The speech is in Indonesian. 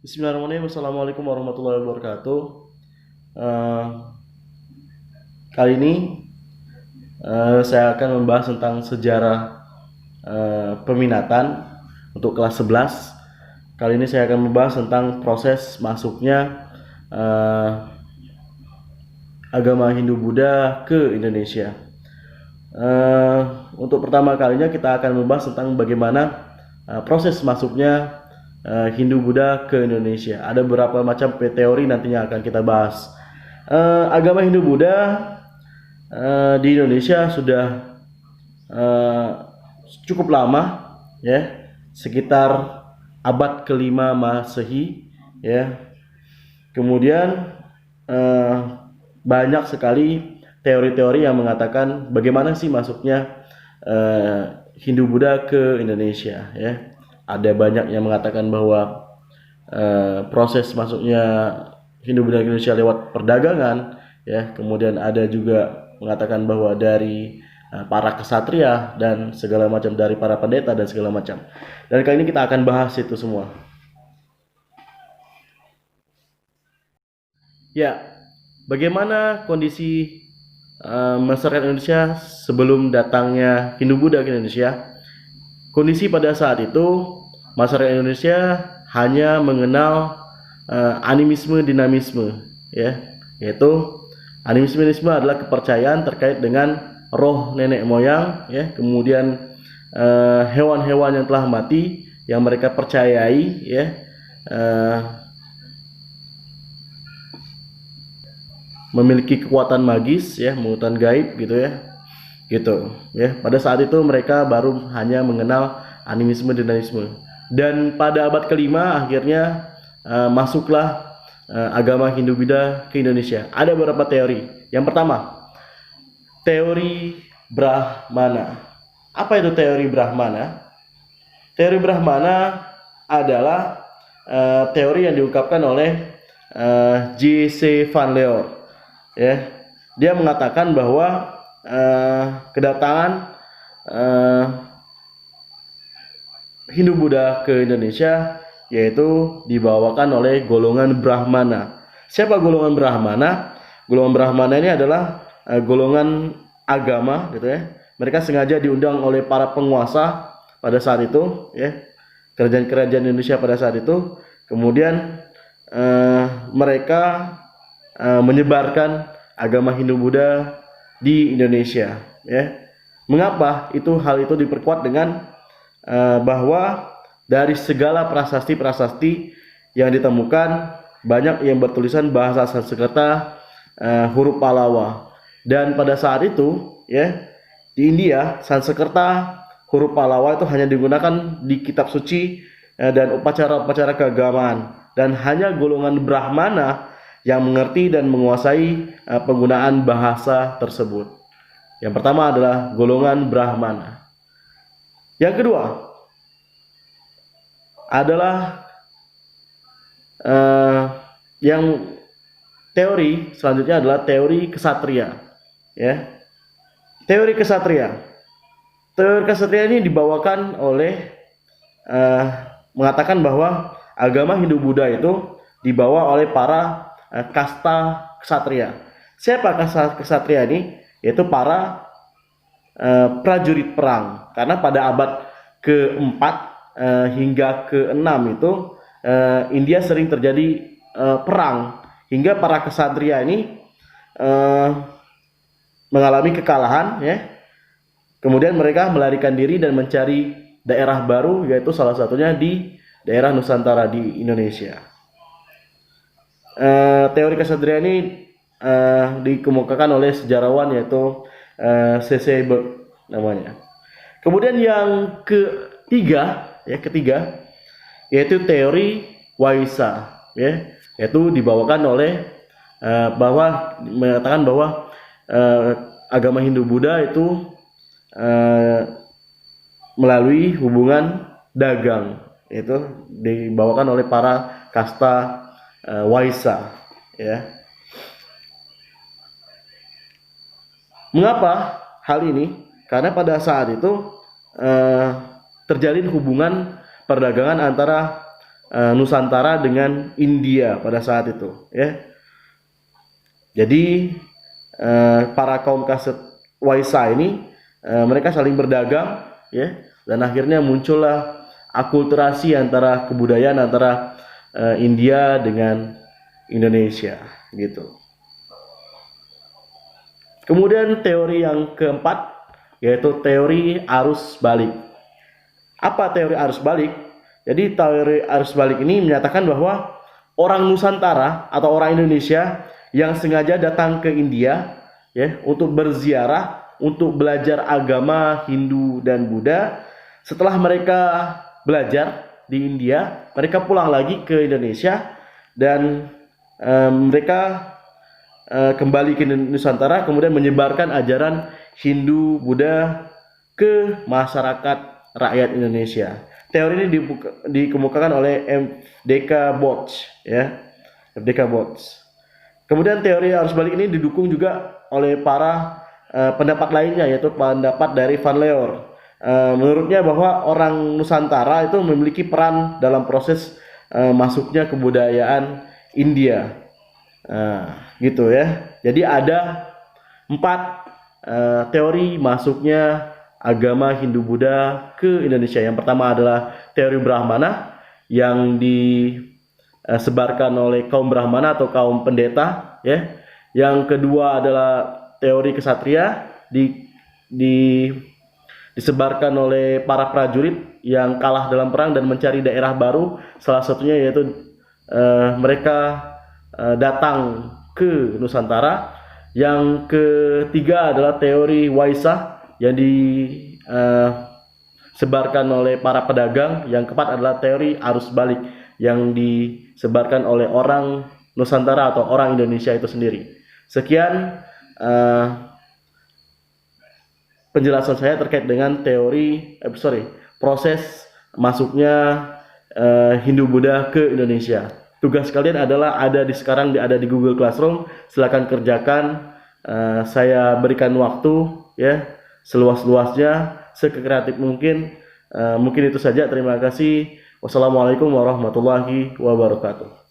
Bismillahirrahmanirrahim. Assalamualaikum warahmatullahi wabarakatuh. Eh, Kali ini saya akan membahas tentang sejarah peminatan untuk kelas 11. Kali ini saya akan membahas tentang proses masuknya eh, agama Hindu-Buddha ke Indonesia. Eh, untuk pertama kalinya kita akan membahas tentang bagaimana proses masuknya Hindu-Buddha ke Indonesia. Ada beberapa macam teori nantinya akan kita bahas. Agama Hindu-Buddha di Indonesia sudah eh, cukup lama, ya, sekitar abad kelima Masehi, ya. Kemudian eh, banyak sekali teori-teori yang mengatakan bagaimana sih masuknya Hindu-Buddha ke Indonesia, ya. Ada banyak yang mengatakan bahwa proses masuknya Hindu-Buddha ke Indonesia lewat perdagangan, ya. Kemudian ada juga mengatakan bahwa dari para kesatria dan segala macam, dari para pendeta dan segala macam. Dan kali ini kita akan bahas itu semua. Ya, bagaimana kondisi masyarakat Indonesia sebelum datangnya Hindu-Buddha ke Indonesia? Kondisi pada saat itu masyarakat Indonesia hanya mengenal animisme dinamisme, ya, yaitu animisme adalah kepercayaan terkait dengan roh nenek moyang, ya, kemudian hewan-hewan yang telah mati yang mereka percayai, ya, memiliki kekuatan magis, ya, kekuatan gaib gitu, ya, gitu, ya. Pada saat itu mereka baru hanya mengenal animisme dinamisme. Dan pada abad kelima akhirnya masuklah agama Hindu-Buddha ke Indonesia. Ada beberapa teori. Yang pertama, teori Brahmana. Apa itu teori Brahmana? Teori Brahmana adalah teori yang diungkapkan oleh J.C. Van Leeuwen, ya. Dia mengatakan bahwa kedatangan Hindu-Buddha ke Indonesia yaitu dibawakan oleh golongan Brahmana. Siapa golongan Brahmana? Golongan Brahmana ini adalah golongan agama, gitu, ya. Mereka sengaja diundang oleh para penguasa pada saat itu, ya, kerajaan-kerajaan Indonesia pada saat itu. Kemudian mereka menyebarkan agama Hindu-Buddha di Indonesia, ya. Mengapa hal itu diperkuat dengan bahwa dari segala prasasti-prasasti yang ditemukan banyak yang bertulisan bahasa Sanskerta, huruf Pallawa. Dan pada saat itu, ya, di India Sanskerta huruf Pallawa itu hanya digunakan di kitab suci dan upacara-upacara keagamaan, dan hanya golongan Brahmana yang mengerti dan menguasai penggunaan bahasa tersebut. Yang pertama adalah golongan Brahmana. Yang kedua adalah yang teori selanjutnya adalah teori kesatria, ya. Teori kesatria. Teori kesatria ini dibawakan oleh mengatakan bahwa agama Hindu-Buddha itu dibawa oleh para kasta kesatria. Siapa kasta kesatria ini? Yaitu para prajurit perang. Karena pada abad keempat hingga keenam itu India sering terjadi perang, hingga para kesatria ini mengalami kekalahan, ya. Kemudian mereka melarikan diri dan mencari daerah baru, yaitu salah satunya di daerah Nusantara di Indonesia. Teori kesatria ini dikemukakan oleh sejarawan yaitu C.C. Beck namanya. Kemudian yang ketiga yaitu teori Waisa, ya, yaitu dibawakan oleh bahwa mengatakan bahwa agama Hindu-Buddha itu melalui hubungan dagang, itu dibawakan oleh para kasta Waisa, ya. Mengapa hal ini? Karena pada saat itu terjalin hubungan perdagangan antara Nusantara dengan India pada saat itu, ya. Jadi para kaum kaset Waisa ini mereka saling berdagang, ya, dan akhirnya muncullah akulturasi antara kebudayaan antara India dengan Indonesia, gitu. Kemudian teori yang keempat yaitu teori arus balik. Apa teori arus balik? Jadi teori arus balik ini menyatakan bahwa orang Nusantara atau orang Indonesia yang sengaja datang ke India, ya, untuk berziarah, untuk belajar agama Hindu dan Buddha. Setelah mereka belajar di India, mereka pulang lagi ke Indonesia dan mereka kembali ke Nusantara, kemudian menyebarkan ajaran Hindu Buddha ke masyarakat rakyat Indonesia. Teori ini dikemukakan oleh FDK Bots, ya, FDK Bots. Kemudian teori arus balik ini didukung juga oleh para pendapat lainnya, yaitu pendapat dari Van Leeuwen. Menurutnya bahwa orang Nusantara itu memiliki peran dalam proses masuknya kebudayaan India. Gitu ya. Jadi ada 4 teori masuknya agama Hindu Buddha ke Indonesia. Yang pertama adalah teori Brahmana yang disebarkan oleh kaum Brahmana atau kaum pendeta, ya. Yang kedua adalah teori kesatria disebarkan oleh para prajurit yang kalah dalam perang dan mencari daerah baru. Salah satunya yaitu mereka datang ke Nusantara. Yang ketiga adalah teori Waisa yang disebarkan oleh para pedagang. Yang keempat adalah teori arus balik yang disebarkan oleh orang Nusantara atau orang Indonesia itu sendiri. Sekian penjelasan saya terkait dengan proses masuknya Hindu Buddha ke Indonesia. Tugas kalian adalah ada di Google Classroom. Silakan kerjakan. Saya berikan waktu, ya, seluas-luasnya, sekreatif mungkin. Mungkin itu saja. Terima kasih. Wassalamualaikum warahmatullahi wabarakatuh.